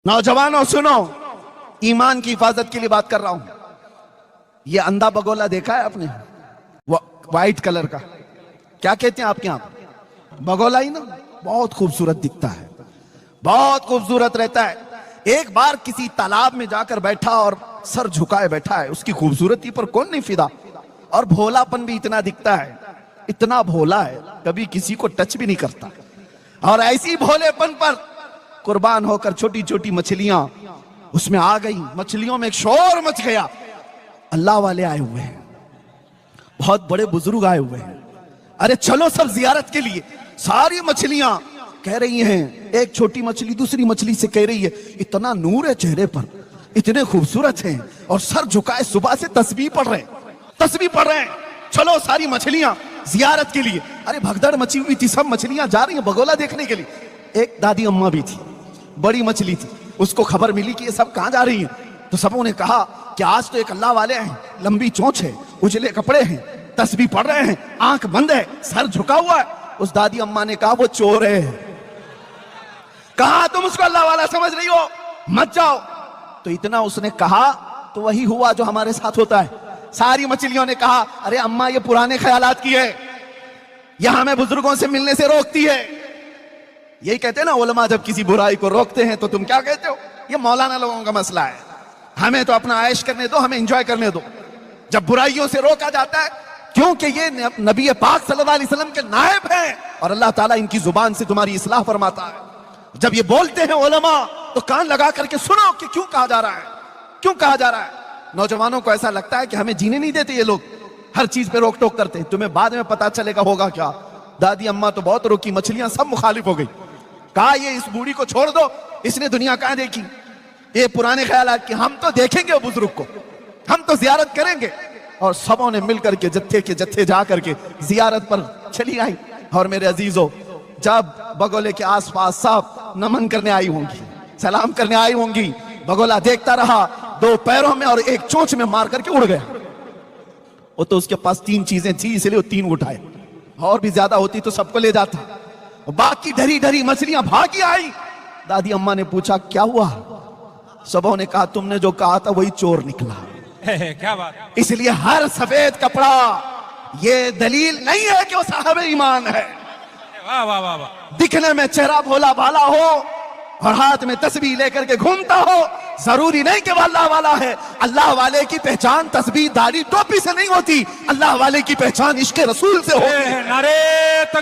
नौजवानों सुनो, ईमान की हिफाजत के लिए बात कर रहा हूं। ये अंधा बगोला देखा है आपने, व्हाइट कलर का, क्या कहते हैं आपके यहां? बगोला ही ना, बहुत खूबसूरत दिखता है, बहुत खूबसूरत रहता है। एक बार किसी तालाब में जाकर बैठा और सर झुकाए बैठा है, उसकी खूबसूरती पर कौन नहीं फिदा, और भोलापन भी इतना दिखता है, इतना भोला है, कभी किसी को टच भी नहीं करता। और ऐसी भोलेपन पर कुर्बान होकर छोटी छोटी मछलियां उसमें आ गई, मछलियों में एक शोर मच गया। अल्लाह वाले आए हुए हैं, बहुत बड़े बुजुर्ग आए हुए हैं, अरे चलो सब जियारत के लिए। सारी मछलियां कह रही हैं, एक छोटी मछली दूसरी मछली से कह रही है, इतना नूर है चेहरे पर, इतने खूबसूरत हैं, और सर झुकाए सुबह से तस्बीह पढ़ रहे हैं, चलो सारी मछलियां जियारत के लिए। अरे भगदड़ मची हुई थी, सब मछलियां जा रही हैं बगोला देखने के लिए। एक दादी अम्मा भी थी, बड़ी मछली थी, उसको खबर मिली कि ये सब कहां जा रही हैं, तो सबों ने कहा कि आज तो एक अल्लाह वाले हैं, लंबी चोंच है, उजले कपड़े हैं, तस्बीह पढ़ रहे हैं, आंख बंद है, सर झुका हुआ है। उस दादी अम्मा ने कहा वो चोर है। कहा तुम उसको अल्लाह वाला समझ रही हो, मत जाओ। तो इतना उसने कहा तो वही हुआ जो हमारे साथ होता है। सारी मछलियों ने कहा अरे अम्मा ये पुराने ख्यालात की है, यह हमें बुजुर्गों से मिलने से रोकती है। यही कहते हैं ना उलमा, जब किसी बुराई को रोकते हैं तो तुम क्या कहते हो, ये मौलाना लोगों का मसला है, हमें तो अपना आयश करने दो, हमें एंजॉय करने दो। जब बुराइयों से रोका जाता है, क्योंकि ये नबी पाक सल्लल्लाहु अलैहि वसल्लम के नायब हैं और अल्लाह ताला इनकी जुबान से तुम्हारी इस्लाह फरमाता है। जब ये बोलते हैं उलमा तो कान लगा करके सुनो कि क्यों कहा जा रहा है, क्यों कहा जा रहा है। नौजवानों को ऐसा लगता है कि हमें जीने नहीं देते ये लोग, हर चीज पे रोक टोक करते हैं, तुम्हें बाद में पता चलेगा होगा क्या। दादी अम्मा तो बहुत रोकी, मछलियां सब मुखालिफ हो गई। कहा ये इस बूढ़ी को छोड़ दो, इसने दुनिया कहां देखी, ये पुराने ख्यालात की, हम तो देखेंगे वो बुजुर्ग को, हम तो जियारत करेंगे। और सबों ने मिलकर के जत्थे के जत्थे जा करके जियारत पर चली आई। और मेरे अजीजों, जब बगोले के आसपास सब नमन करने आई होंगी, सलाम करने आई होंगी, बगोला देखता रहा, दो पैरों में और एक चोंच में मार करके उड़ गया। वो तो उसके पास तीन चीजें थी, इसलिए वो तीन उठाए, और भी ज्यादा होती तो सबको ले जाता। बाकी डरी डरी मछलियां भागी आई। दादी अम्मा ने पूछा क्या हुआ, सबों ने कहा तुमने जो कहा था वही चोर निकला। क्या बात। इसलिए हर सफेद कपड़ा ये दलील नहीं है कि वो साहब ईमान है। वाह वाह वाह वाह। दिखने में चेहरा भोला भाला हो और हाथ में तस्बीह लेकर के घूमता हो, जरूरी नहीं कि वो अल्लाह वाला है। अल्लाह वाले की पहचान तस्बीह दाढ़ी टोपी से नहीं होती, अल्लाह वाले की पहचान इश्क रसूल से होती है। नारे तक